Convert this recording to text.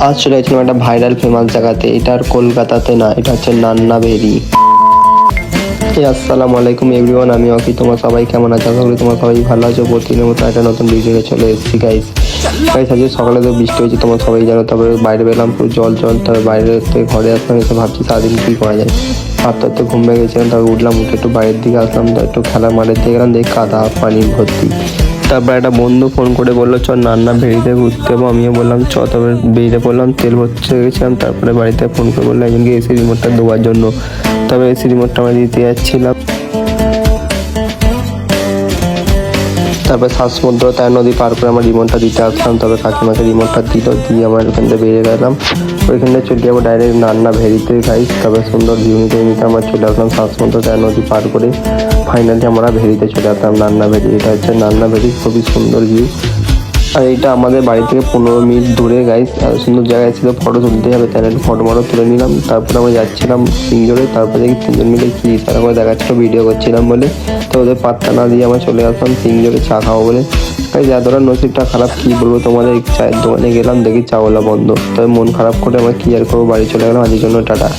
আজ চলে গেছিলাম একটা ভাইরাল ফেমাস জায়গাতে। এটা আর কলকাতাতে না, এটা হচ্ছে নান্না ভেরি। আসসালামু আলাইকুম এভরিওয়ান, আমি অকি। তোমার সবাই কেমন আছো? আশা করি তোমার সবাই ভালো আছো। প্রতিদিনের মতো একটা নতুন ভিডিওতে চলে এসেছি গাইস। আজকে সকালে তো বৃষ্টি হয়েছে, তোমার সবাই জানো। তবে বাইরে বেলাম পুরো জল জল। তবে বাইরে থেকে ঘরে আসলাম, এসে ভাবছি সারাদিন কী করা যায়। তো ঘুম ভেঙে গেছিলাম, তবে উঠলাম, উঠে একটু বাইরের দিকে আসলাম। তো একটু খেলার মাঠের দিকে গেলাম, দেখি কাদা পানি ভর্তি। তারপর একটা বন্ধু ফোন করে বললো চ নান্না ভেড়িতে ঘুরতে যাবো। আমিও বললাম চ। তবে বেরিয়ে পড়লাম, তেল ভরতে গেছিলাম। তারপরে বাড়িতে ফোন করে বললো একজনকে এসি রিমোটটা দেওয়ার জন্য। তবে এসি রিমোটটা আমরা দিতে যাচ্ছিলাম। তারপরে শ্বাসমুদ্র তার নদী পার করে আমার রিমোটটা দিতে আসলাম। তবে কাকিমাকে রিমোটটা দিল, দিয়ে আমার ওখান থেকে বেরিয়ে গেলাম। ওইখানে চলে যাবো ডাইরেক্ট নান্না ভেড়িতে গাইস। তবে সুন্দর ভিউ নিতে নিতে আমরা চলে আসলাম শ্বাসমুদ্র তার নদী পার করে। ফাইনালি আমরা ভেড়িতে চলে আসলাম, নান্না ভেড়ি। এটা হচ্ছে নান্না ভেড়ি, খুবই সুন্দর ভিউ। আর এইটা আমাদের বাড়ি থেকে 15 মিনিট দূরে গাইস। আর সুন্দর জায়গায় ছিল, ফটো তুলতে হবে, তাই একটু ফটো তুলে নিলাম। তারপরে আমরা যাচ্ছিলাম সিংজোরে। তারপরে দেখি তিনজন মিলে কি ইশারা করে দেখাচ্ছিল, ভিডিও করছিলাম বলে। তো ওদের পাত্তা না দিয়ে আমরা চলে আসলাম সিংজোরে চা খাবো বলে। তাই যাদের নসিবটা খারাপ কী বলবো তোমাদের, চায়ের দোকানে গেলাম, দেখি চাওয়ালা বন্ধ। তবে মন খারাপ করে আমরা কি আর করবো, বাড়ি চলে গেলাম। আজকের জন্য টাটা।